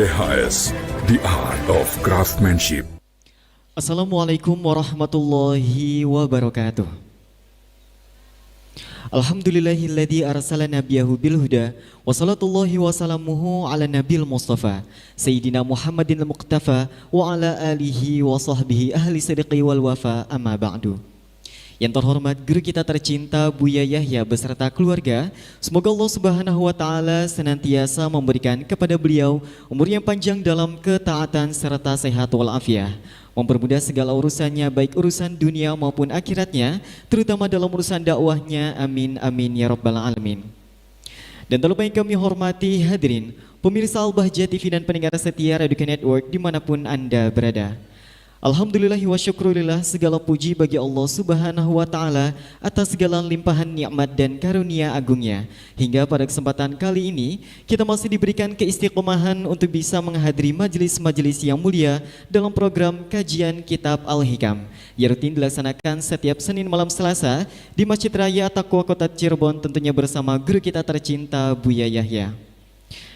BHS, The Art of Craftsmanship. Assalamualaikum warahmatullahi wabarakatuh. Alhamdulillahilladzi arsala nabiyahu bil huda wa salatullahi wa salamuhu ala nabil mustafa Sayyidina Muhammadin al-Muqtafa wa ala alihi wa sahbihi ahli sidqi wal wafa amma ba'du. Yang terhormat guru kita tercinta Buya Yahya beserta keluarga, semoga Allah Subhanahu wa taala senantiasa memberikan kepada beliau umur yang panjang dalam ketaatan serta sehat walafiat, mempermudah segala urusannya baik urusan dunia maupun akhiratnya, terutama dalam urusan dakwahnya. Amin amin ya rabbal alamin. Dan tak lupa yang kami hormati hadirin pemirsa Al-Bahjah TV dan pendengar setia Radio Network dimanapun Anda berada. Alhamdulillahi wa syukurillah, segala puji bagi Allah Subhanahu wa taala atas segala limpahan nikmat dan karunia agungnya. Hingga pada kesempatan kali ini kita masih diberikan keistiqomahan untuk bisa menghadiri majelis-majelis yang mulia dalam program kajian kitab Al-Hikam yang rutin dilaksanakan setiap Senin malam Selasa di Masjid Raya Taqwa Kota Cirebon, tentunya bersama guru kita tercinta Buya Yahya.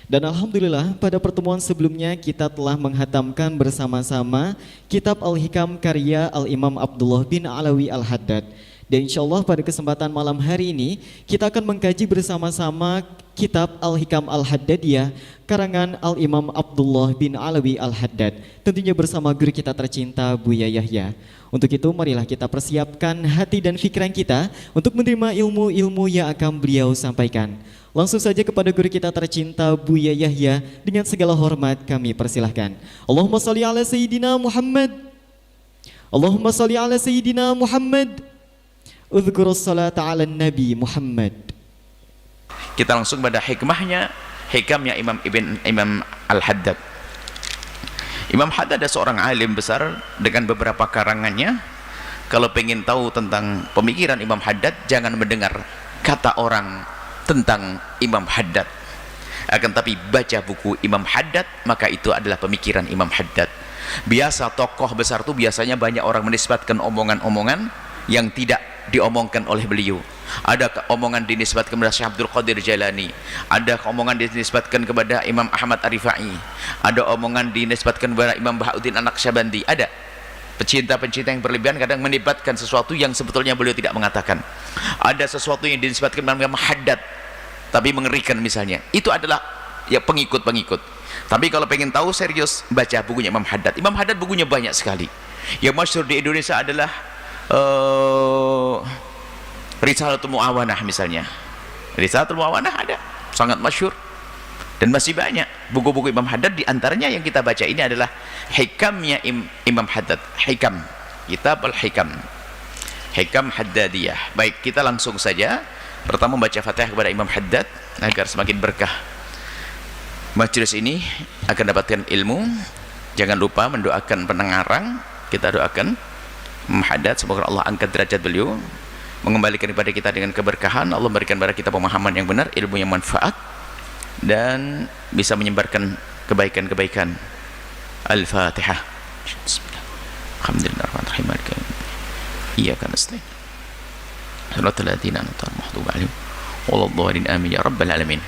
Dan alhamdulillah pada pertemuan sebelumnya kita telah menghatamkan bersama-sama kitab Al-Hikam karya Al-Imam Abdullah bin Alawi Al-Haddad. Dan insya Allah pada kesempatan malam hari ini kita akan mengkaji bersama-sama kitab Al-Hikam Al-Haddadiyah karangan Al-Imam Abdullah bin Alawi Al-Haddad, tentunya bersama guru kita tercinta Buya Yahya. Untuk itu marilah kita persiapkan hati dan pikiran kita untuk menerima ilmu-ilmu yang akan beliau sampaikan. Langsung saja kepada guru kita tercinta Buya Yahya, dengan segala hormat kami persilahkan. Allahumma salli ala Sayyidina Muhammad. Allahumma salli ala Sayyidina Muhammad. Udhkurus salata ala Nabi Muhammad. Kita langsung pada hikmahnya, hikamnya Imam Al-Haddad. Imam Haddad adalah seorang alim besar dengan beberapa karangannya. Kalau pengen tahu tentang pemikiran Imam Haddad, jangan mendengar kata orang tentang Imam Haddad, akan tapi baca buku Imam Haddad, maka itu adalah pemikiran Imam Haddad. Biasa tokoh besar itu biasanya banyak orang menisbatkan omongan-omongan yang tidak diomongkan oleh beliau. Ada omongan dinisbatkan kepada Syekh Abdul Qadir Jailani, ada omongan dinisbatkan kepada Imam Ahmad Ar-Rifai, ada omongan dinisbatkan kepada Imam Bahauddin An-Naqsyabandi. Ada pencinta-pencinta yang berlebihan kadang menibatkan sesuatu yang sebetulnya beliau tidak mengatakan. Ada sesuatu yang dinisbatkan kepada Imam Haddad tapi mengerikan misalnya. Itu adalah ya pengikut-pengikut. Tapi kalau pengen tahu serius, baca bukunya Imam Haddad. Imam Haddad bukunya banyak sekali. Yang masyhur di Indonesia adalah Risalatul Mu'awanah misalnya. Risalatul Mu'awanah ada, sangat masyhur. Dan masih banyak buku-buku Imam Haddad, diantaranya yang kita baca ini adalah hikamnya Imam Haddad. Hikam, kitab Al-Hikam, Hikam Haddadiyah. Baik, kita langsung saja pertama baca Fatihah kepada Imam Haddad agar semakin berkah majelis ini, akan dapatkan ilmu. Jangan lupa mendoakan penengarang. Kita doakan Imam Haddad, semoga Allah angkat derajat beliau, mengembalikan kepada kita dengan keberkahan. Allah memberikan kepada kita pemahaman yang benar, ilmu yang manfaat, dan bisa menyebarkan kebaikan-kebaikan. Al-Fatihah. Alhamdulillahirrahmanirrahim. Iyyaka nasta'in. Shiratal ladzina an'amta 'alaihim waladhdallin. Amin ya rabbal alamin.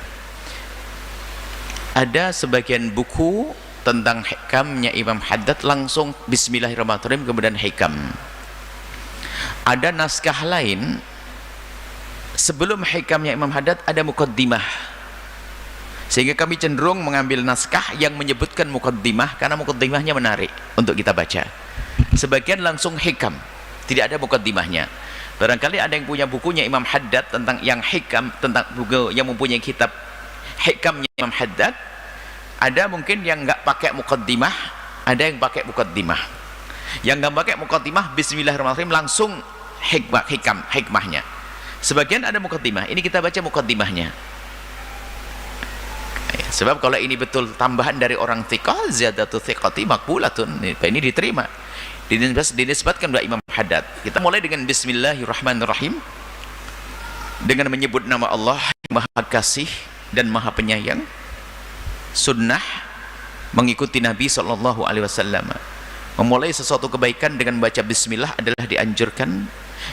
Ada sebagian buku tentang hikamnya Imam Haddad, langsung bismillahirrahmanirrahim kemudian hikam. Ada naskah lain sebelum hikamnya Imam Haddad ada muqaddimah, sehingga kami cenderung mengambil naskah yang menyebutkan muqaddimah karena muqaddimahnya menarik untuk kita baca. Sebagian langsung hikam, tidak ada muqaddimahnya. Barangkali ada yang punya bukunya Imam Haddad tentang yang hikam, tentang buku yang mempunyai kitab hikamnya Imam Haddad. Ada mungkin yang nggak pakai muqaddimah, ada yang pakai muqaddimah. Yang nggak pakai muqaddimah, bismillahirrahmanirrahim, langsung hikmahnya. Sebagian ada muqaddimah, ini kita baca muqaddimahnya. Sebab kalau ini betul tambahan dari orang thiqah, ziyadatu thiqati maqbulatun, ini diterima, dinisbatkan kepada Imam Haddad. Kita mulai dengan bismillahirrahmanirrahim, dengan menyebut nama Allah yang Maha Kasih dan Maha Penyayang. Sunnah mengikuti Nabi SAW. Memulai sesuatu kebaikan dengan baca bismillah adalah dianjurkan.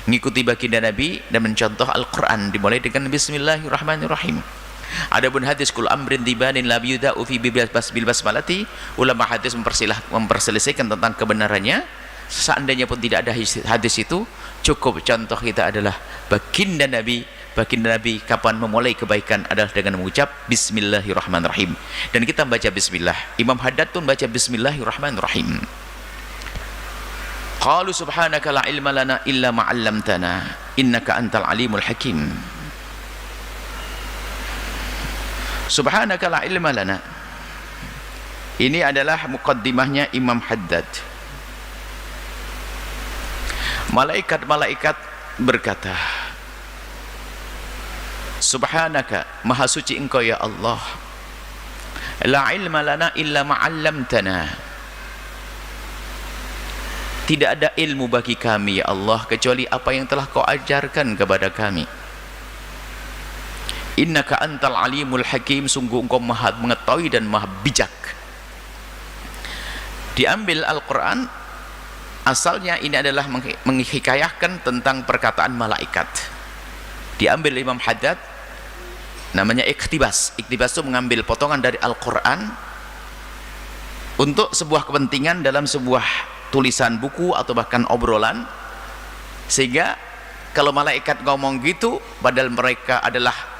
Mengikuti baginda Nabi dan mencontoh Al-Quran dimulai dengan bismillahirrahmanirrahim. Adapun hadis kul amrin dibanin la yudau fi bil basmalati, ulama hadis memperselisihkan tentang kebenarannya. Seandainya pun tidak ada hadis itu, cukup contoh kita adalah baginda Nabi kapan memulai kebaikan adalah dengan mengucap bismillahirrahmanirrahim, dan kita baca bismillah. Imam Haddad pun baca bismillahirrahmanirrahim. Qalu subhanaka la ilma lana illa ma 'allamtana innaka antal alimul hakim. Subhanaka la ilma lana, ini adalah muqaddimahnya Imam Haddad. Malaikat-malaikat berkata, subhanaka, maha suci engkau ya Allah, la ilma lana illa ma 'allamtana, tidak ada ilmu bagi kami ya Allah kecuali apa yang telah kau ajarkan kepada kami. Innaka antal alimul hakim, sungguh engkau maha mengetahui dan maha bijak. Diambil Al-Quran, asalnya ini adalah menghikayahkan tentang perkataan malaikat. Diambil Imam Haddad, namanya iktibas. Iktibas itu mengambil potongan dari Al-Quran untuk sebuah kepentingan dalam sebuah tulisan buku atau bahkan obrolan, sehingga kalau malaikat ngomong gitu padahal mereka adalah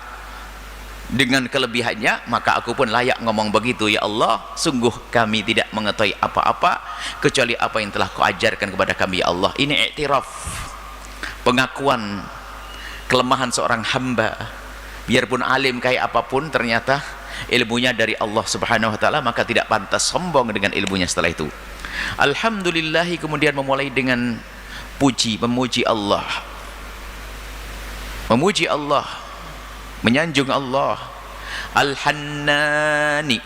dengan kelebihannya, maka aku pun layak ngomong begitu. Ya Allah, sungguh kami tidak mengetahui apa-apa kecuali apa yang telah kau ajarkan kepada kami ya Allah. Ini iktiraf, pengakuan kelemahan seorang hamba. Biarpun alim kayak apapun, ternyata ilmunya dari Allah subhanahu wa ta'ala, maka tidak pantas sombong dengan ilmunya setelah itu. Alhamdulillahi, kemudian memulai dengan memuji Allah, menyanjung Allah. Al-Hannani,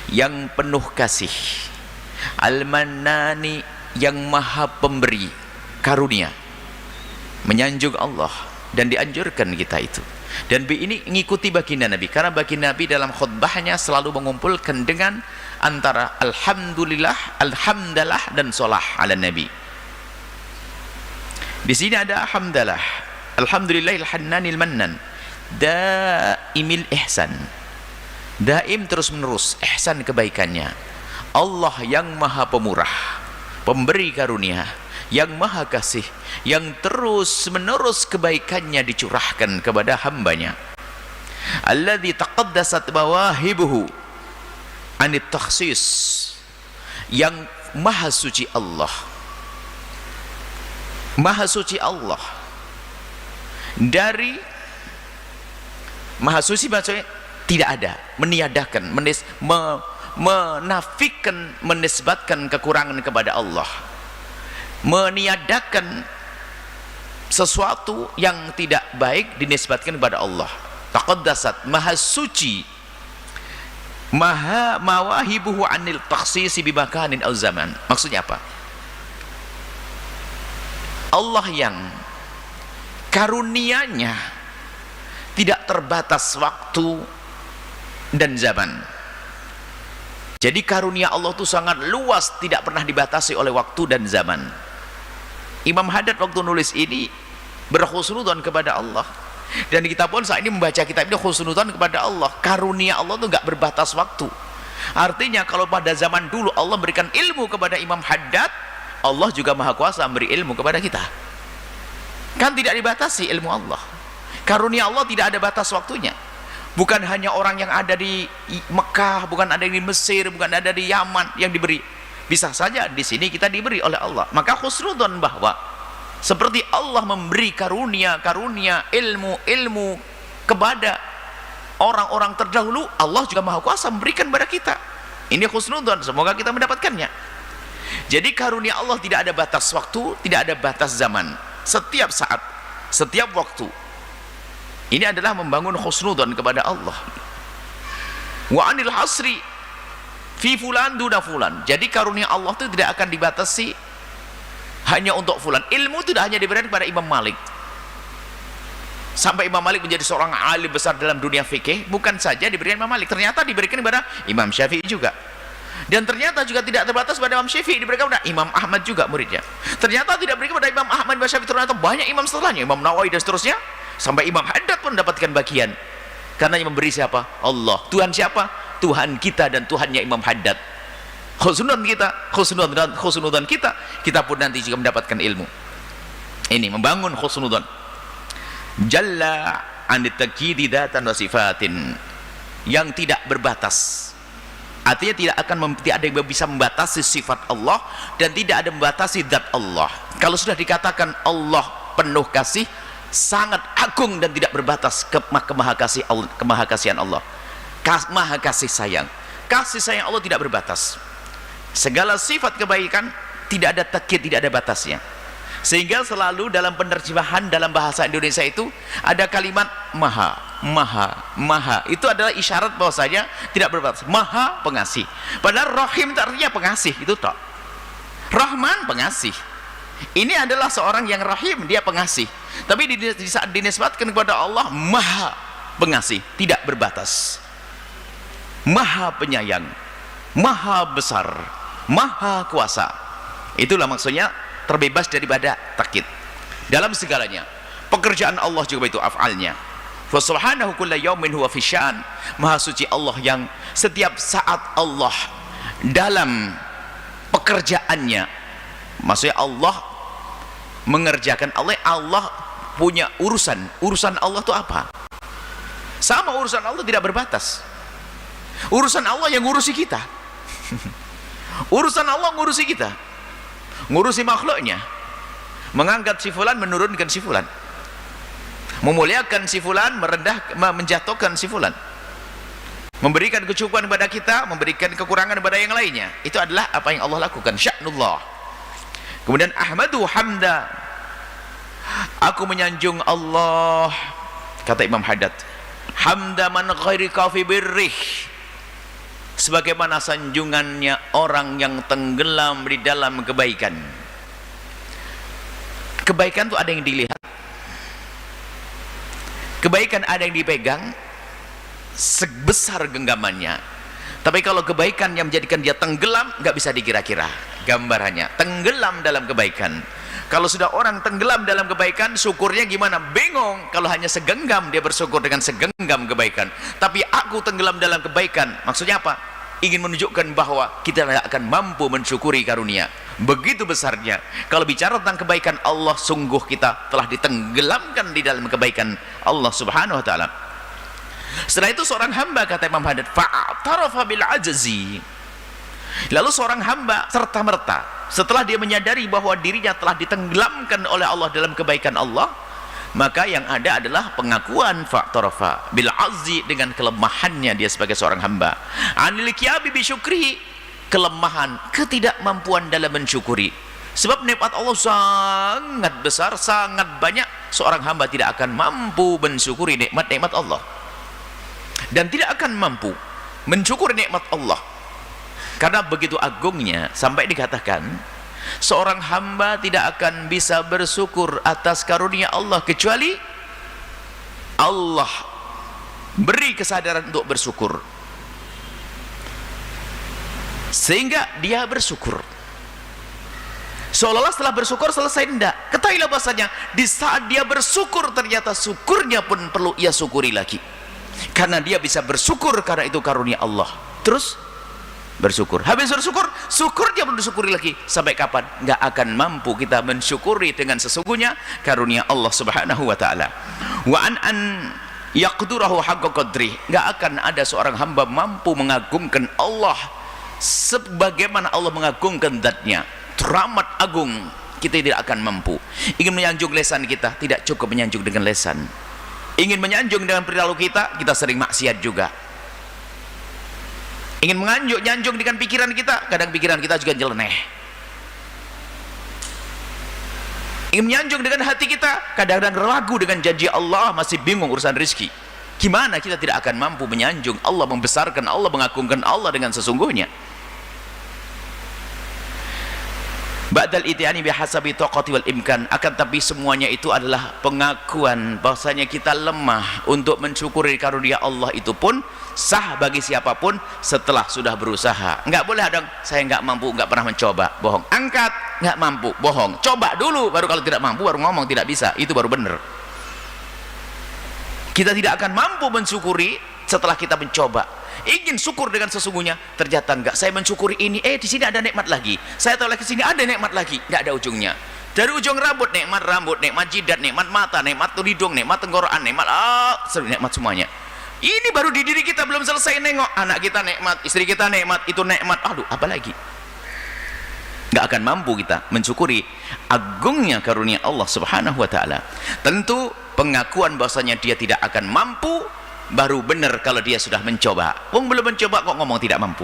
yang penuh kasih. Al-Mannani, yang maha pemberi karunia. Menyanjung Allah, dan dianjurkan kita itu. Dan ini mengikuti baginda Nabi, karena baginda Nabi dalam khutbahnya selalu mengumpulkan dengan antara alhamdulillah, alhamdulillah, dan sholah ala Nabi. Di sini ada alhamdulillah, alhamdulillahil hannanil mannan, daimil ihsan, daim terus menerus ihsan kebaikannya. Allah yang maha pemurah, pemberi karunia, yang maha kasih, yang terus menerus kebaikannya dicurahkan kepada hambanya. Alladzi taqaddasat mawahibuhu anit takhsis, yang maha suci Allah, maha suci Allah dari maha suci, maksudnya tidak ada, meniadakan, menafikan, menisbatkan kekurangan kepada Allah, meniadakan sesuatu yang tidak baik dinisbatkan kepada Allah. Taqaddasat, maha suci, maha mawahibuhu anil takhsisi bimakanin au zaman. Maksudnya apa? Allah yang karunianya tidak terbatas waktu dan zaman. Jadi karunia Allah itu sangat luas, tidak pernah dibatasi oleh waktu dan zaman. Imam Haddad waktu nulis ini berhusnudzon kepada Allah, dan kita pun saat ini membaca kitab ini husnudzon kepada Allah. Karunia Allah itu enggak berbatas waktu. Artinya kalau pada zaman dulu Allah berikan ilmu kepada Imam Haddad, Allah juga maha kuasa memberi ilmu kepada kita. Kan tidak dibatasi ilmu Allah. Karunia Allah tidak ada batas waktunya. Bukan hanya orang yang ada di Mekah, bukan ada di Mesir, bukan ada di Yaman yang diberi. Bisa saja di sini kita diberi oleh Allah. Maka husnudzon bahwa seperti Allah memberi karunia ilmu kepada orang-orang terdahulu, Allah juga maha kuasa memberikan kepada kita. Ini husnudzon, semoga kita mendapatkannya. Jadi karunia Allah tidak ada batas waktu, tidak ada batas zaman. Setiap saat, setiap waktu. Ini adalah membangun husnudzon kepada Allah. Wa anil hasri fi fulan duna fulan. Jadi karunia Allah itu tidak akan dibatasi hanya untuk fulan. Ilmu itu tidak hanya diberikan kepada Imam Malik. Sampai Imam Malik menjadi seorang alim besar dalam dunia fikih, bukan saja diberikan Imam Malik, ternyata diberikan kepada Imam Syafi'i juga. Dan ternyata juga tidak terbatas pada Imam Syafi'i, diberikan kepada Imam Ahmad juga muridnya. Ternyata tidak diberikan kepada Imam Ahmad dan Syafi'i, ternyata banyak imam setelahnya, Imam Nawawi dan seterusnya, sampai Imam Haddad pun mendapatkan bagian. Karena yang memberi siapa? Allah. Tuhan siapa? Tuhan kita dan Tuhannya Imam Haddad. Khusnudan kita, kita pun nanti juga mendapatkan ilmu. Ini membangun khusnudan. Jalla an takyidi dzatan wa sifatin, yang tidak berbatas. Artinya tidak ada yang bisa membatasi sifat Allah dan tidak ada membatasi zat Allah. Kalau sudah dikatakan Allah penuh kasih, sangat agung dan tidak berbatas kemahakasihan Allah, maha kasih sayang. Kasih sayang Allah tidak berbatas. Segala sifat kebaikan tidak ada takyid, tidak ada batasnya. Sehingga selalu dalam penerjemahan dalam bahasa Indonesia itu ada kalimat maha, maha, maha. Itu adalah isyarat bahwasanya tidak berbatas. Maha pengasih. Padahal rahim itu artinya pengasih, itu toh. Rahman pengasih. Ini adalah seorang yang rahim, dia pengasih. Tapi di saat dinisbatkan kepada Allah, maha pengasih, tidak berbatas, maha penyayang, maha besar, maha kuasa. Itulah maksudnya terbebas daripada takyid dalam segalanya. Pekerjaan Allah juga itu af'alnya. Fa subhanahu kulla yaumin huwa fi syan. Maha suci Allah yang setiap saat Allah dalam pekerjaannya. Maksudnya Allah mengerjakan, Allah punya urusan Allah itu apa? Sama urusan Allah tidak berbatas. Urusan Allah yang ngurusi kita. Urusan Allah ngurusi kita, ngurusi makhluknya, mengangkat si fulan, menurunkan si fulan, memuliakan si fulan, menjatuhkan si fulan, memberikan kecukupan kepada kita, memberikan kekurangan kepada yang lainnya. Itu adalah apa yang Allah lakukan, sya'nullah. Kemudian ahmadu hamda, aku menyanjung Allah, kata Imam Haddad, hamda man ghairi kafi birrih, sebagaimana sanjungannya orang yang tenggelam di dalam kebaikan. Kebaikan itu ada yang dilihat, kebaikan ada yang dipegang sebesar genggamannya. Tapi kalau kebaikan yang menjadikan dia tenggelam, nggak bisa dikira-kira gambarannya. Tenggelam dalam kebaikan. Kalau sudah orang tenggelam dalam kebaikan, syukurnya gimana? Bingung. Kalau hanya segenggam, dia bersyukur dengan segenggam kebaikan. Tapi aku tenggelam dalam kebaikan, maksudnya apa? Ingin menunjukkan bahwa kita tidak akan mampu mensyukuri karunia. Begitu besarnya. Kalau bicara tentang kebaikan Allah, sungguh kita telah ditenggelamkan di dalam kebaikan Allah subhanahu wa ta'ala. Setelah itu seorang hamba, kata Imam Haddad, fa'atarafa bil ajzi. Lalu seorang hamba serta-merta setelah dia menyadari bahwa dirinya telah ditenggelamkan oleh Allah dalam kebaikan Allah, maka yang ada adalah pengakuan fa'tarafa bil azzi, dengan kelemahannya dia sebagai seorang hamba. Anil qiyabi bi syukrihi, kelemahan, ketidakmampuan dalam mensyukuri. Sebab nikmat Allah sangat besar, sangat banyak. Seorang hamba tidak akan mampu mensyukuri nikmat-nikmat Allah dan tidak akan mampu mensyukuri nikmat Allah karena begitu agungnya, sampai dikatakan seorang hamba tidak akan bisa bersyukur atas karunia Allah kecuali Allah beri kesadaran untuk bersyukur sehingga dia bersyukur. Seolah-olah setelah bersyukur selesai, tidak. Ketahuilah bahasanya di saat dia bersyukur, ternyata syukurnya pun perlu ia syukuri lagi, karena dia bisa bersyukur karena itu karunia Allah. Terus bersyukur, habis bersyukur, syukurnya pun disyukuri lagi. Sampai kapan? Nggak akan mampu kita mensyukuri dengan sesungguhnya karunia Allah subhanahu wa ta'ala. Wa an yaqdurahu haqqa qadrih, nggak akan ada seorang hamba mampu mengagungkan Allah sebagaimana Allah mengagungkan zatnya. Teramat agung, kita tidak akan mampu. Ingin menyanjung lesan kita, tidak cukup menyanjung dengan lesan. Ingin menyanjung dengan perilaku kita, kita sering maksiat juga. Ingin menyanjung dengan pikiran kita, kadang pikiran kita juga nyeleneh. Ingin menyanjung dengan hati kita, kadang-kadang ragu dengan janji Allah, masih bingung urusan rezeki. Gimana kita tidak akan mampu menyanjung Allah, membesarkan Allah, mengagungkan Allah dengan sesungguhnya. Ba'dal itiani bihasabi taqati wal imkan, akan tapi semuanya itu adalah pengakuan bahwasanya kita lemah untuk mensyukuri karunia Allah. Itu pun sah bagi siapapun setelah sudah berusaha. Enggak boleh ada saya enggak mampu, enggak pernah mencoba, bohong. Angkat, enggak mampu, bohong. Coba dulu, baru kalau tidak mampu baru ngomong tidak bisa, itu baru benar. Kita tidak akan mampu mensyukuri setelah kita mencoba. Ingin syukur dengan sesungguhnya, ternyata enggak. Saya mensyukuri ini, di sini ada nikmat lagi. Saya tahu lagi sini ada nikmat lagi, enggak ada ujungnya. Dari ujung rambut, nikmat jidat, nikmat mata, nikmat hidung, nikmat tenggorokan, nikmat semuanya. Ini baru di diri kita, belum selesai nengok anak kita nikmat, istri kita nikmat, itu nikmat. Aduh, apa lagi? Enggak akan mampu kita mensyukuri agungnya karunia Allah Subhanahu wa taala. Tentu pengakuan bahwasanya dia tidak akan mampu baru benar kalau dia sudah mencoba. Wong belum mencoba kok ngomong tidak mampu.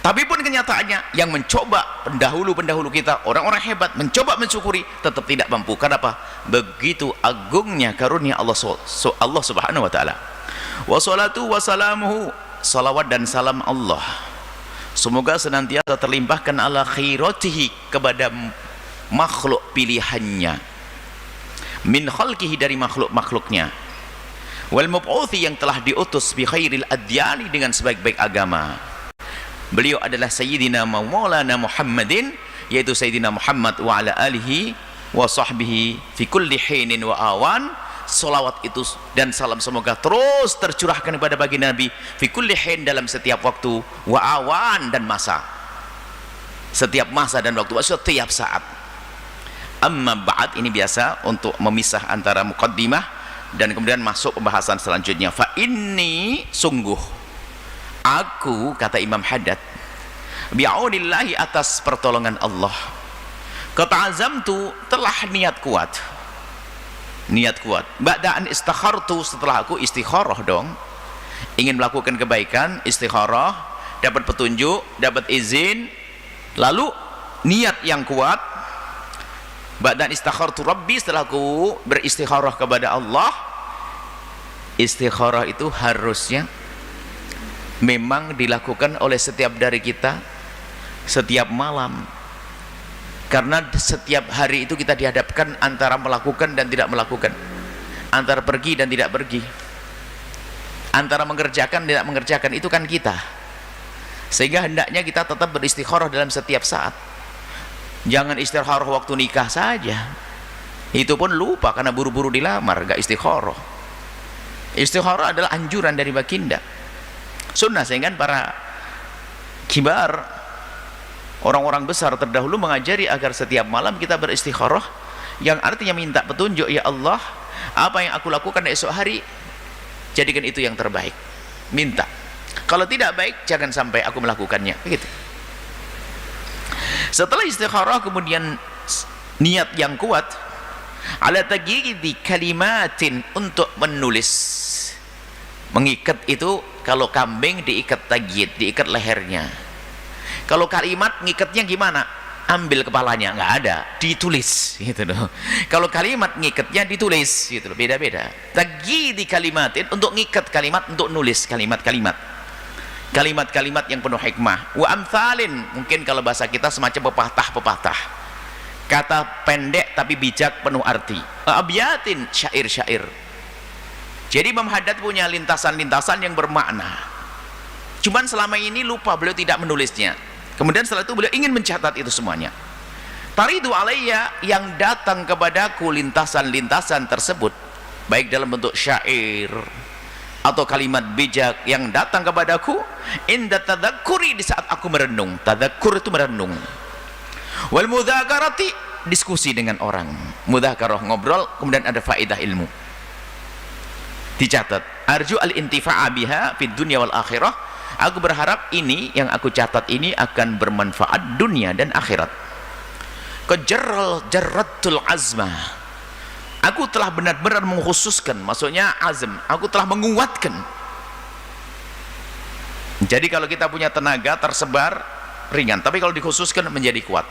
Tapi pun kenyataannya yang mencoba pendahulu kita, orang-orang hebat mencoba mensyukuri, tetap tidak mampu. Kenapa? Begitu agungnya karunia Allah Subhanahu wa taala. Wassalatu wassalamuhu, salawat dan salam Allah semoga senantiasa terlimpahkan ala khairatihi, kepada makhluk pilihannya, min khalqihi, dari makhluk-makhluknya, wal mub'uthi, yang telah diutus bi khairil adyani, dengan sebaik-baik agama. Beliau adalah Sayyidina Maulana Muhammadin, yaitu Sayyidina Muhammad wa ala alihi wa sahbihi fi kulli hinin wa awan. Salawat itu dan salam semoga terus tercurahkan kepada baginda Nabi fi kulli hin, dalam setiap waktu, wa awan, dan masa. Setiap masa dan waktu, setiap saat. Amma ba'd, ini biasa untuk memisah antara muqaddimah dan kemudian masuk pembahasan selanjutnya. Fa inni, sungguh aku, kata Imam Haddad, bi'aunillahi, atas pertolongan Allah, qata'azamtu, telah niat kuat. Ba'da'an istakhartu, setelah aku istikharah dong, ingin melakukan kebaikan, istikharah, dapat petunjuk, dapat izin, lalu niat yang kuat. Ba'da'an istakhartu rabbi, setelah aku beristikharah kepada Allah. Istikharah itu harusnya memang dilakukan oleh setiap dari kita setiap malam, karena setiap hari itu kita dihadapkan antara melakukan dan tidak melakukan, antara pergi dan tidak pergi, antara mengerjakan dan tidak mengerjakan. Itu kan kita, sehingga hendaknya kita tetap beristikharah dalam setiap saat. Jangan istikharah waktu nikah saja, itu pun lupa karena buru-buru dilamar, gak istikharah. Istikharah adalah anjuran dari baginda, sunnah, sehingga para kibar, orang-orang besar terdahulu mengajari agar setiap malam kita beristikharah, yang artinya minta petunjuk. Ya Allah, apa yang aku lakukan esok hari, jadikan itu yang terbaik. Minta, kalau tidak baik jangan sampai aku melakukannya, begitu. Setelah istikharah kemudian niat yang kuat, ala tagyidi kalimatin, untuk menulis. Mengikat itu, kalau kambing diikat tagyid, diikat lehernya. Kalau kalimat ngikatnya gimana? Ambil kepalanya, nggak ada, ditulis gitu loh. Kalau kalimat ngikatnya ditulis gitu loh, beda-beda. Tagyidi kalimatin, untuk ngikat kalimat, untuk nulis kalimat-kalimat yang penuh hikmah. Wa amthalin, mungkin kalau bahasa kita semacam pepatah-pepatah, kata pendek tapi bijak, penuh arti. Abyatin, syair-syair. Jadi Imam Haddad punya lintasan-lintasan yang bermakna, cuman selama ini lupa, beliau tidak menulisnya. Kemudian setelah itu beliau ingin mencatat itu semuanya. Taridu alayya, yang datang kepadaku lintasan-lintasan tersebut, baik dalam bentuk syair atau kalimat bijak yang datang kepadaku, inda tadzakkuri, di saat aku merenung. Tadzakkur itu merenung. Wal mudzakarati, diskusi dengan orang. Mudzakarah, ngobrol, kemudian ada faedah ilmu. Dicatat. Arju al-intifa'a biha fid dunya wal akhirah, aku berharap ini yang aku catat ini akan bermanfaat dunia dan akhirat. Jarratul azmah, aku telah benar-benar mengkhususkan, maksudnya azm, aku telah menguatkan. Jadi kalau kita punya tenaga tersebar ringan, tapi kalau dikhususkan menjadi kuat.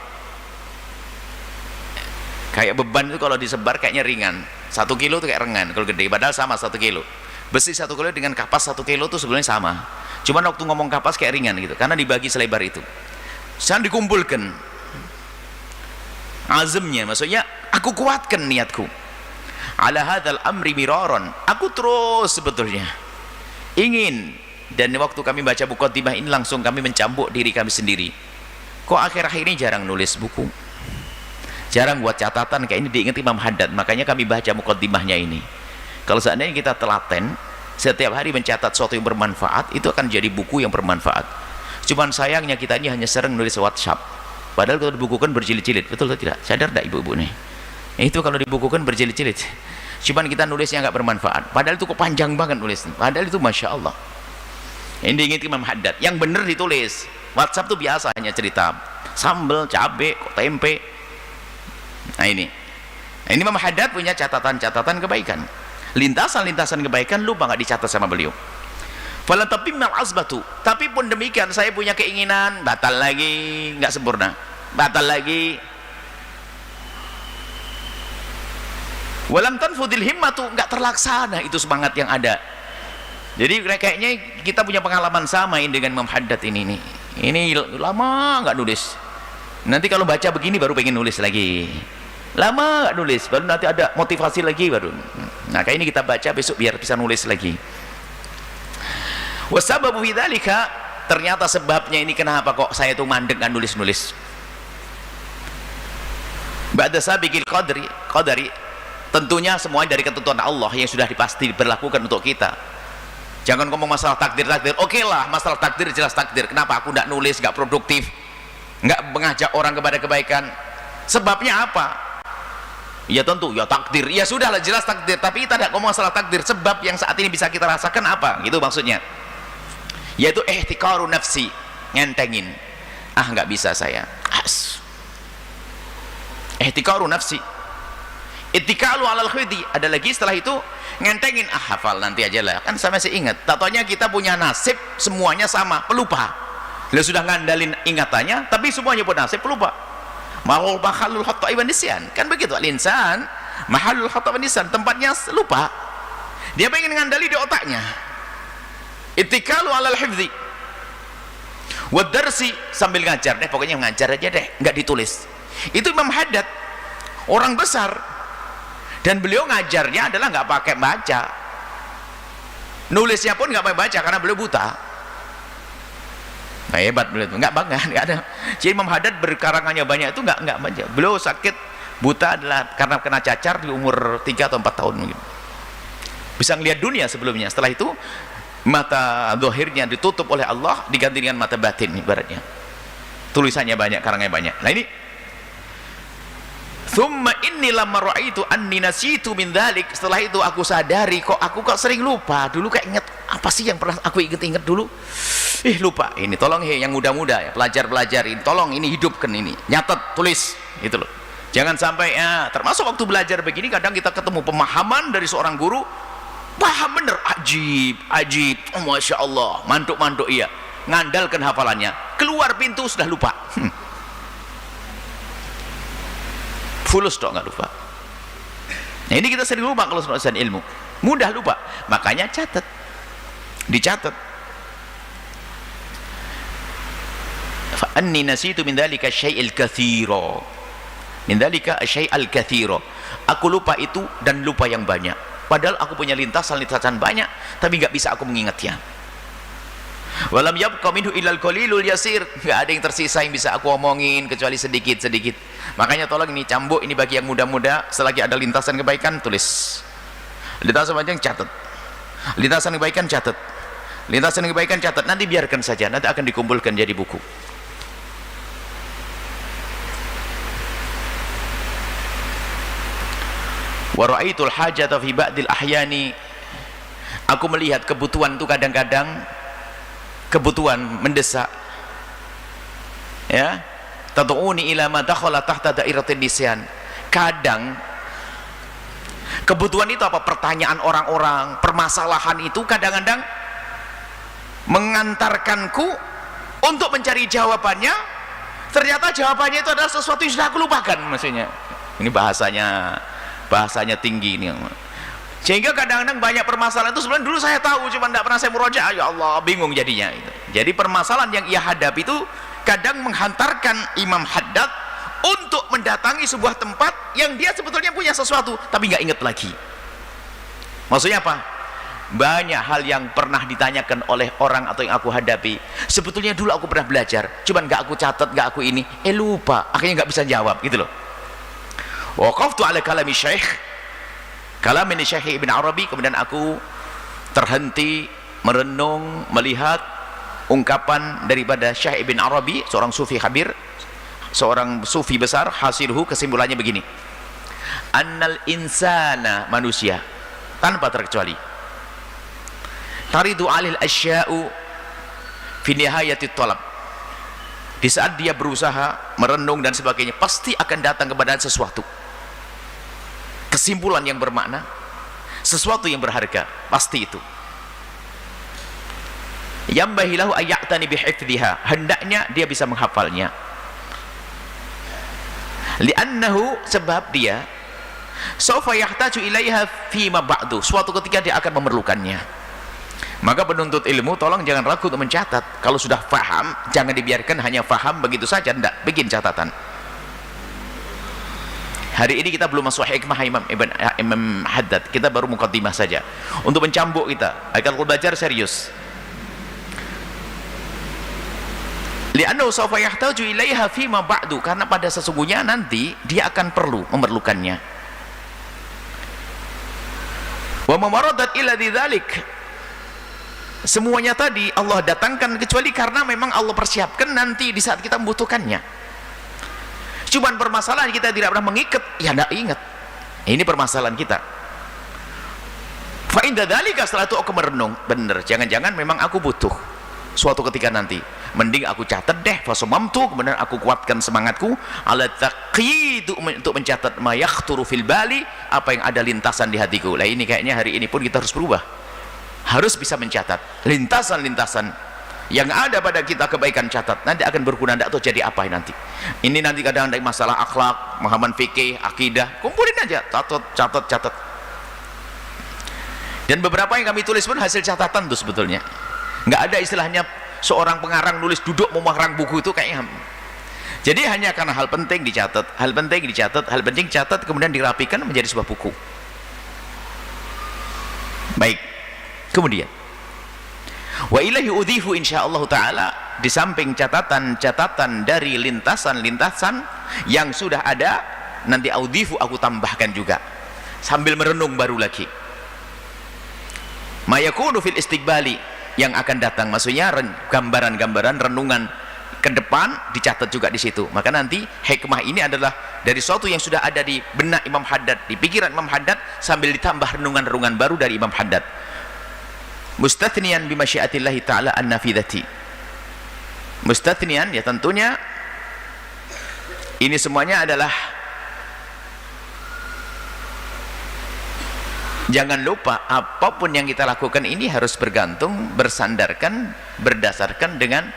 Kayak beban itu kalau disebar kayaknya ringan, 1 kilo itu kayak ringan kalau gede, padahal sama 1 kilo. Besi 1 kilo dengan kapas 1 kilo itu sebenarnya sama, cuman waktu ngomong kapas kayak ringan gitu, karena dibagi selebar itu. Sekarang dikumpulkan azamnya, maksudnya aku kuatkan niatku. Ala hadzal amri miraron, aku terus sebetulnya ingin, dan waktu kami baca muqaddimah ini langsung kami mencambuk diri kami sendiri. Kok akhir-akhir ini jarang nulis buku, jarang buat catatan, kayak ini diingat Imam Haddad, makanya kami baca muqaddimahnya ini. Kalau seandainya kita telaten setiap hari mencatat sesuatu yang bermanfaat, itu akan jadi buku yang bermanfaat. Cuman sayangnya kita ini hanya sering nulis WhatsApp, padahal kalau dibukukan berjilid-jilid. Betul atau tidak? Sadar tidak ibu-ibu nih? Itu kalau dibukukan berjilid-jilid, cuman kita nulisnya nggak bermanfaat, padahal itu kok panjang banget nulisnya, padahal itu Masya Allah. Ini diingat Imam Haddad, yang benar ditulis. WhatsApp tuh biasa hanya cerita sambal, cabai, tempe. Nah ini Imam Haddad punya catatan-catatan kebaikan, lintasan-lintasan kebaikan, lupa nggak dicatat sama beliau. Fala tatimmal azbatu, tapi pun demikian saya punya keinginan, batal lagi, nggak sempurna, batal lagi. Walam tanfudil himmatu, nggak terlaksana itu semangat yang ada. Jadi kayaknya kita punya pengalaman sama ini dengan Imam Haddad ini lama nggak nulis, nanti kalau baca begini baru pengen nulis lagi, lama nggak nulis baru nanti ada motivasi lagi baru. Nah kayak ini kita baca besok biar bisa nulis lagi. Wasababu bidzalika, ternyata sebabnya ini kenapa kok saya itu mandek nggak nulis-nulis. Ba'da sabiqil qadari, tentunya semuanya dari ketentuan Allah yang sudah dipasti berlakukan untuk kita. Jangan ngomong masalah takdir, oke lah, masalah takdir jelas takdir. Kenapa aku nggak nulis, nggak produktif, nggak mengajak orang kepada kebaikan? Sebabnya apa? Ya tentu, ya takdir, ya sudahlah jelas takdir. Tapi kita tidak ngomong masalah takdir, sebab yang saat ini bisa kita rasakan apa? Gitu maksudnya. Yaitu ihtikaru nafsi, ngentengin. Ah nggak bisa saya. Ihtikaru nafsi. Ittikalu alal khudi, ada lagi setelah itu ngentengin, hafal nanti aja lah, kan saya masih ingat. Tatonya kita punya nasib semuanya sama, pelupa. Dia sudah ngandalin ingatannya, tapi semuanya pun nasib pelupa. Mahal mahalul khata'i wan nisyan, kan begitu. Al-insan mahalul khata'i wan nisyan, tempatnya lupa. Dia pengen ngandali di otaknya. Ittikalu alal hifzi wa darsi, sambil ngajar deh, pokoknya ngajar aja deh, nggak ditulis. Itu Imam Haddad, orang besar, dan beliau ngajarnya adalah nggak pakai baca, nulisnya pun nggak pakai baca karena beliau buta. Nah, hebat beliau itu, nggak bangga, nggak ada. Jadi Imam Haddad berkarangannya banyak itu nggak baca. Beliau sakit buta adalah karena kena cacar di umur 3 atau 4 tahun mungkin. Bisa ngelihat dunia sebelumnya, setelah itu mata zahirnya ditutup oleh Allah, diganti dengan mata batin ibaratnya. Tulisannya banyak, karangannya banyak. Nah ini thumma inni lamma ra'aitu anni nasitu min dzalik, setelah itu aku sadari kok sering lupa. Dulu kayak inget apa sih yang pernah aku inget dulu, lupa. Ini tolong yang muda-muda ya, pelajar-pelajar ini tolong ini hidupkan, ini nyatet, tulis gitu loh. Jangan sampai ya, termasuk waktu belajar begini kadang kita ketemu pemahaman dari seorang guru, paham bener, ajib, oh, Masya Allah, mantuk iya, ngandalkan hafalannya, keluar pintu sudah lupa. Fulus dong, nggak lupa. Nah ini kita sering lupa kalau urusan ilmu, mudah lupa, makanya dicatat. Fa anni nasitu min dzalika syai'il katsira, min dzalika syai'al katsira, aku lupa itu dan lupa yang banyak, padahal aku punya lintasan banyak tapi nggak bisa aku mengingatnya. Walam yabqa minhu illal qalilul yasir, nggak ada yang tersisa yang bisa aku omongin kecuali sedikit. Makanya tolong ini cambuk, ini bagi yang muda-muda, selagi ada lintasan kebaikan tulis, lintasan panjang catat, lintasan kebaikan catat, lintasan kebaikan catat, nanti biarkan saja, nanti akan dikumpulkan jadi buku. Wa ra'aitul hajata fi ba'dil ahyani, aku melihat kebutuhan itu kadang-kadang kebutuhan mendesak ya, tad'uni ila ma dakhala tahta dairatin nisyan. Kadang kebutuhan itu apa? Pertanyaan orang-orang, permasalahan itu kadang-kadang mengantarkanku untuk mencari jawabannya, ternyata jawabannya itu adalah sesuatu yang sudah aku lupakan. Maksudnya ini bahasanya tinggi ini, sehingga kadang-kadang banyak permasalahan itu sebenarnya dulu saya tahu, cuma tidak pernah saya murojaah, ya Allah bingung jadinya itu. Jadi permasalahan yang ia hadapi itu kadang menghantarkan Imam Haddad untuk mendatangi sebuah tempat yang dia sebetulnya punya sesuatu tapi nggak ingat lagi. Maksudnya apa? Banyak hal yang pernah ditanyakan oleh orang atau yang aku hadapi, sebetulnya dulu aku pernah belajar, cuman nggak aku catat, nggak aku ini, lupa, akhirnya nggak bisa jawab gitu loh. Waqaftu ala kalami syekh, kalam ini Syekh Ibn Arabi, kemudian aku terhenti merenung melihat ungkapan daripada Syekh Ibn Arabi, seorang sufi khabir, seorang sufi besar. Hasilhu, kesimpulannya begini, annal insana, manusia tanpa terkecuali, taridu alil asya'u fi nihayati talab, di saat dia berusaha merenung dan sebagainya, pasti akan datang kepada sesuatu kesimpulan yang bermakna, sesuatu yang berharga, pasti itu. Yambahilahu ayya'tani bihifdhiha, hendaknya dia bisa menghafalnya. Li'annahu, sebab dia sawfa yahtaju ilaiha fima ba'du, suatu ketika dia akan memerlukannya. Maka penuntut ilmu tolong jangan ragu untuk mencatat. Kalau sudah faham, jangan dibiarkan hanya faham begitu saja, tidak, bikin catatan. Hari ini kita belum masuk hikmah Imam Haddad, kita baru mukaddimah saja untuk mencambuk kita agar belajar serius. Li'annahu sawfa yahtaju ilaiha fima ba'du, karena pada sesungguhnya nanti dia akan memerlukannya. Wa mamaradat illa dzalik, semuanya tadi Allah datangkan kecuali karena memang Allah persiapkan nanti di saat kita membutuhkannya. Cuman permasalahan kita tidak pernah mengikat, ya tidak ingat. Ini permasalahan kita. Fa inda dzalika, setelah itu aku merenung, benar, jangan-jangan memang aku butuh suatu ketika nanti, mending aku catat deh, fasumamtu, kemudian aku kuatkan semangatku ala taqidu, untuk mencatat ma yakhturu fil bali, apa yang ada lintasan di hatiku. Lah ini kayaknya hari ini pun kita harus berubah, harus bisa mencatat lintasan-lintasan yang ada pada kita, kebaikan catat, nanti akan berguna. Tidak tahu jadi apa nanti. Ini nanti kadang ada masalah akhlak, pemahaman fikih, akidah, kumpulin aja, catat. Dan beberapa yang kami tulis pun hasil catatan tuh sebetulnya. Nggak ada istilahnya seorang pengarang nulis duduk mau mengarang buku itu kayaknya. Jadi hanya karena hal penting dicatat, hal penting dicatat, kemudian dirapikan menjadi sebuah buku. Baik, kemudian wa ilahi udhifu insyaallah ta'ala, di samping catatan-catatan dari lintasan-lintasan yang sudah ada, nanti udhifu aku tambahkan juga sambil merenung baru lagi ma yakunu fil istiqbali, yang akan datang, maksudnya gambaran-gambaran renungan ke depan dicatat juga di situ. Maka nanti hikmah ini adalah dari sesuatu yang sudah ada di benak Imam Haddad, di pikiran Imam Haddad, sambil ditambah renungan-renungan baru dari Imam Haddad. Mustathniyan bi masyiatillahi ta'ala an-nafidhati. Mustathniyan, ya tentunya ini semuanya adalah, jangan lupa apapun yang kita lakukan ini harus bergantung, bersandarkan, berdasarkan dengan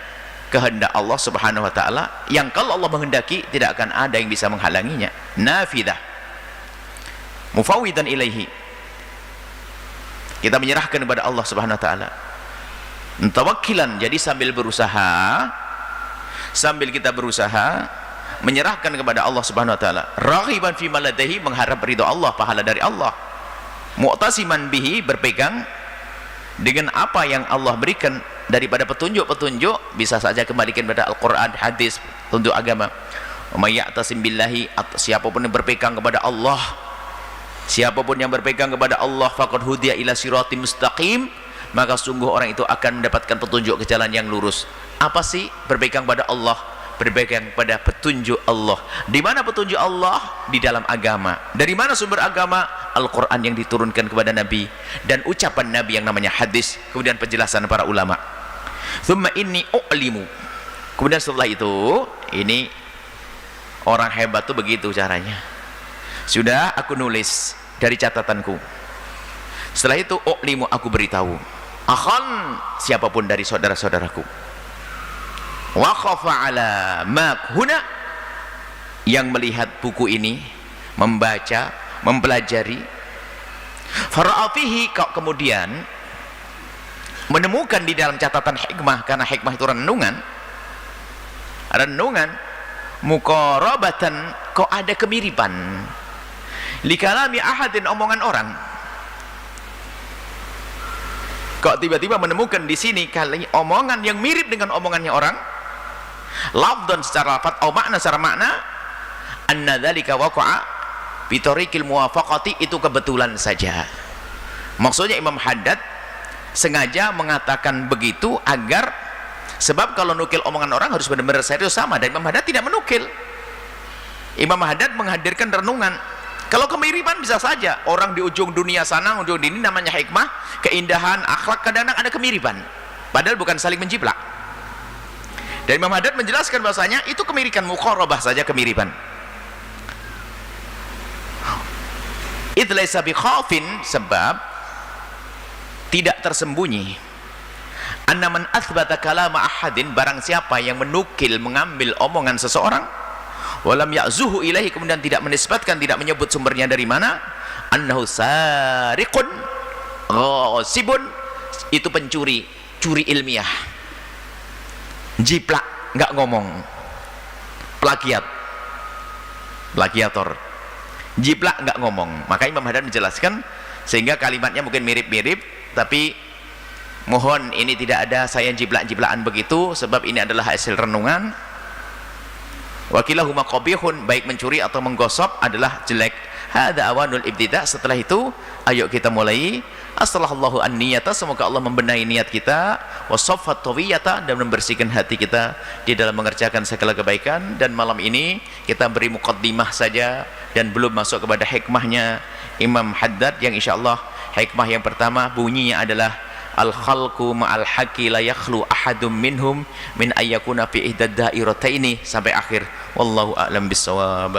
kehendak Allah Subhanahu wa taala, yang kalau Allah menghendaki tidak akan ada yang bisa menghalanginya. Nafidah, mufawwidan ilaihi, kita menyerahkan kepada Allah Subhanahu wa taala, tawakkilan, jadi sambil kita berusaha menyerahkan kepada Allah Subhanahu wa taala, raghiban fi maladahi, mengharap ridha Allah, pahala dari Allah, mu'tasiman bihi, berpegang dengan apa yang Allah berikan daripada petunjuk-petunjuk, bisa saja kembalikan pada Al-Quran, hadis, petunjuk agama. May ya'tasim billahi, siapapun yang berpegang kepada Allah, siapapun yang berpegang kepada Allah, faqad hudiya ila siratim mustaqim, maka sungguh orang itu akan mendapatkan petunjuk ke jalan yang lurus. Apa sih berpegang pada Allah? Berpegang pada petunjuk Allah. Di mana petunjuk Allah? Di dalam agama. Dari mana sumber agama? Al-Quran yang diturunkan kepada Nabi, dan ucapan Nabi yang namanya hadis, kemudian penjelasan para ulama. Thumma inni u'limu, kemudian setelah itu, ini orang hebat tuh begitu caranya. Sudah aku nulis dari catatanku, setelah itu u'limu, aku beritahu, akhan, siapapun dari saudara-saudaraku, wa khafa ala ma huna, yang melihat buku ini, membaca, mempelajari, fara'afihi, kau kemudian menemukan di dalam catatan hikmah, karena hikmah itu renungan, muqarabatan, kok ada kemiripan, likalami ahadin, omongan orang. Kok tiba-tiba menemukan di sini kali omongan yang mirip dengan omongannya orang, lafdan secara lafaz, atau makna secara makna, anna dzalika waqa'a, Bitoriqil muwafaqati, itu kebetulan saja. Maksudnya Imam Haddad sengaja mengatakan begitu agar, sebab kalau nukil omongan orang harus benar-benar serius sama, dan Imam Haddad tidak menukil. Imam Haddad menghadirkan renungan. Kalau kemiripan bisa saja, orang di ujung dunia sana, ujung ini, namanya hikmah, keindahan, akhlak, kadang-kadang ada kemiripan, padahal bukan saling menjiplak. Dan Imam Haddad menjelaskan bahasanya itu kemiripan, muqarabah saja kemiripan. Idz laisa bi khafin, sebab tidak tersembunyi, anna man athbata kalama ahadin, barang siapa yang menukil, mengambil omongan seseorang, walam ya'zuhu ilaihi, kemudian tidak menisbatkan, tidak menyebut sumbernya dari mana, annahu sariqun ghasibun, itu pencuri, curi ilmiah, jiplak, nggak ngomong, plagiator, jiplak, nggak ngomong. Maka Imam Haddad menjelaskan, sehingga kalimatnya mungkin mirip-mirip, tapi mohon ini tidak ada saya jiplak-jiplakan begitu, sebab ini adalah hasil renungan. Wakilahuma qabihun, baik mencuri atau menggosok adalah jelek. Hadza awanul ibtida'. Setelah itu ayo kita mulai. Astaghfirullahu an-niyata, semoga Allah membenahi niat kita, wasaffat tawiyata, dan membersihkan hati kita di dalam mengerjakan segala kebaikan. Dan malam ini kita beri muqaddimah saja dan belum masuk kepada hikmahnya Imam Haddad, yang insyaallah hikmah yang pertama bunyinya adalah al-khalqu ma'al haqqi la yakhlu ahadum minhum min ayyakuna fi ihdad dairataini, sampai akhir. Wallahu a'lam bissawab.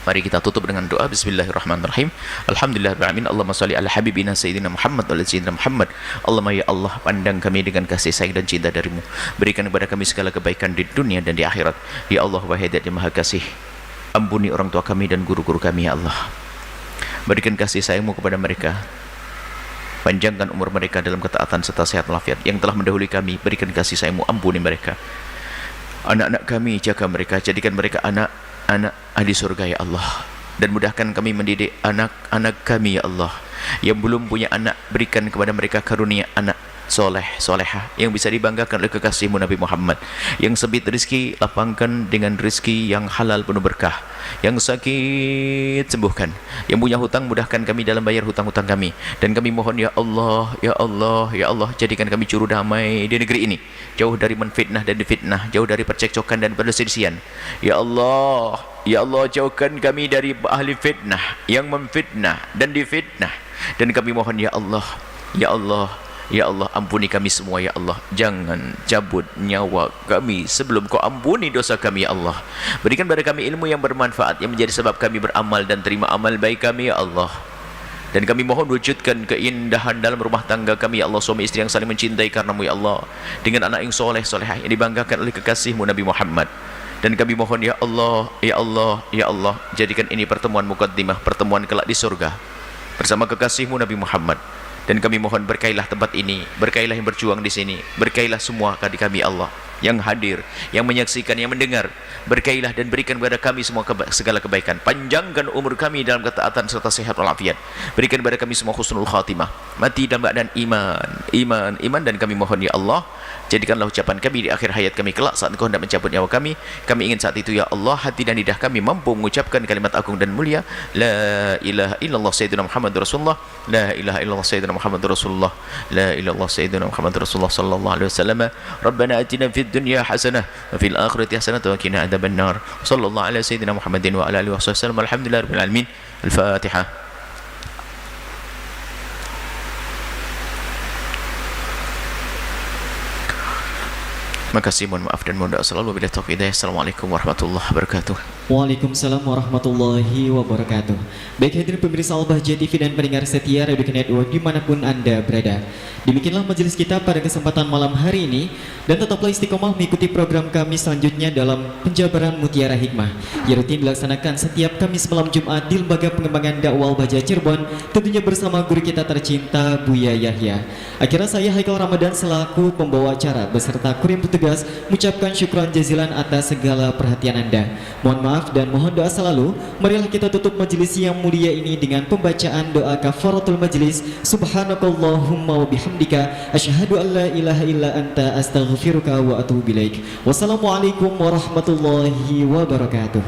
Mari kita tutup dengan doa. Bismillahirrahmanirrahim. Alhamdulillahirabbil alamin. Allahumma shalli ala habibina sayyidina Muhammad wa ala sayyidina Muhammad. Allahumma ya Allah, pandang kami dengan kasih sayang dan cinta darimu. Berikan kepada kami segala kebaikan di dunia dan di akhirat. Ya Allah, wahai Zat yang Maha Kasih, ampuni orang tua kami dan guru-guru kami ya Allah. Berikan kasih sayangmu kepada mereka, panjangkan umur mereka dalam ketaatan serta sehat walafiat. Yang telah mendahului kami, berikan kasih sayangmu, ampuni mereka. Anak-anak kami, jaga mereka, jadikan mereka anak ahli surga ya Allah. Dan mudahkan kami mendidik anak-anak kami ya Allah. Yang belum punya anak, berikan kepada mereka karunia anak soleh, solehah yang bisa dibanggakan oleh kekasihmu Nabi Muhammad. Yang sempit rezeki, lapangkan dengan rezeki yang halal penuh berkah. Yang sakit, sembuhkan. Yang punya hutang, mudahkan kami dalam bayar hutang-hutang kami. Dan kami mohon ya Allah, ya Allah, ya Allah, jadikan kami juru damai di negeri ini, jauh dari menfitnah dan difitnah, jauh dari percekcokan dan perselisihan. Ya Allah, ya Allah, jauhkan kami dari ahli fitnah yang memfitnah dan difitnah. Dan kami mohon ya Allah, ya Allah, ya Allah, ampuni kami semua ya Allah. Jangan cabut nyawa kami sebelum kau ampuni dosa kami ya Allah. Berikan pada kami ilmu yang bermanfaat, yang menjadi sebab kami beramal dan terima amal baik kami ya Allah. Dan kami mohon wujudkan keindahan dalam rumah tangga kami ya Allah, suami istri yang saling mencintai karenamu ya Allah, dengan anak yang soleh solehah yang dibanggakan oleh kekasihmu Nabi Muhammad. Dan kami mohon ya Allah, ya Allah, ya Allah, jadikan ini pertemuan muqaddimah, pertemuan kelak di surga bersama kekasihmu Nabi Muhammad. Dan kami mohon berkailah tempat ini, berkailah yang berjuang di sini, berkailah semua kami Allah yang hadir, yang menyaksikan, yang mendengar. Berkailah dan berikan kepada kami semua segala kebaikan. Panjangkan umur kami dalam ketaatan serta sehat walafiat. Berikan kepada kami semua husnul khatimah, mati dalam keadaan iman. Dan kami mohon ya Allah, jadikanlah ucapan kami di akhir hayat kami kelak saat Engkau hendak mencabut nyawa kami. Kami ingin saat itu ya Allah, hati dan lidah kami mampu mengucapkan kalimat agung dan mulia, la ilaha illallah sayyidina Muhammad Rasulullah, la ilaha illallah sayyidina Muhammad Rasulullah, la ilaha illallah sayyidina Muhammad Rasulullah sallallahu alaihi wasallam. Rabbana atina fid dunya hasanah wa fil akhirati hasanah wa qina adzabannar. Sallallahu ala sayyidina Muhammadin wa ala alihi wasallam. Alhamdulillahirabbil alamin. Al-Fatihah. Makasih, mohon maaf dan mohon doa selalu. Bila taufiq hidayah. Assalamualaikum warahmatullahi wabarakatuh. Waalaikumsalam warahmatullahi wabarakatuh. Baik hadirin pemirsa Al-Bahjah TV dan pendengar setia Radio Network dimanapun Anda berada, demikianlah majelis kita pada kesempatan malam hari ini. Dan tetaplah istiqomah mengikuti program kami selanjutnya dalam penjabaran Mutiara Hikmah yang rutin dilaksanakan setiap Kamis malam Jumat di Lembaga Pengembangan Dakwah Al-Bahjah Cirebon, tentunya bersama guru kita tercinta Buya Yahya. Akhirnya saya Haikal Ramadan selaku pembawa acara beserta kru yang bertugas mengucapkan syukran jazilan atas segala perhatian Anda. Mohon maaf dan mohon doa selalu. Marilah kita tutup majelis yang mulia ini dengan pembacaan doa kafaratul majelis. Subhanakallahumma wa bihamdika asyhadu an la ilaha illa anta astaghfiruka wa atubu ilaik. Wassalamualaikum warahmatullahi wabarakatuh.